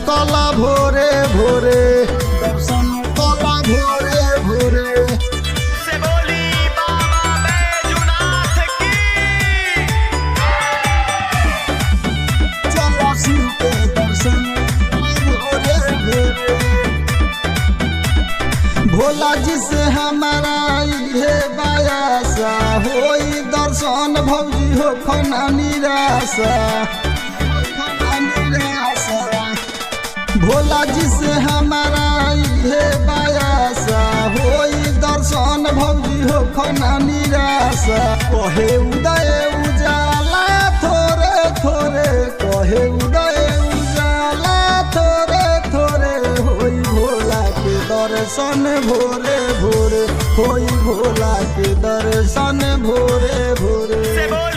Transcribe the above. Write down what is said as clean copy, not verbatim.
कला भोरे भोरे दर्शन कला भोरे भोरे से बोली बाबा बैजूनाथ की। चला शिव के दर्शन भोरे भोरे। भोला जी से हमारा ये बायासा होई दर्शन भौजी हो खना निराशा भोला जी से हमारा ये बायासा होई दर्शन भौजी हो खना निराशा कहे उदय उजाला थोरे थोरे कहे उदय उजाला थोरे थोरे होई भोला के दर्शन भोरे भोरे होई भोला के दर्शन भोरे भोरे। से बोली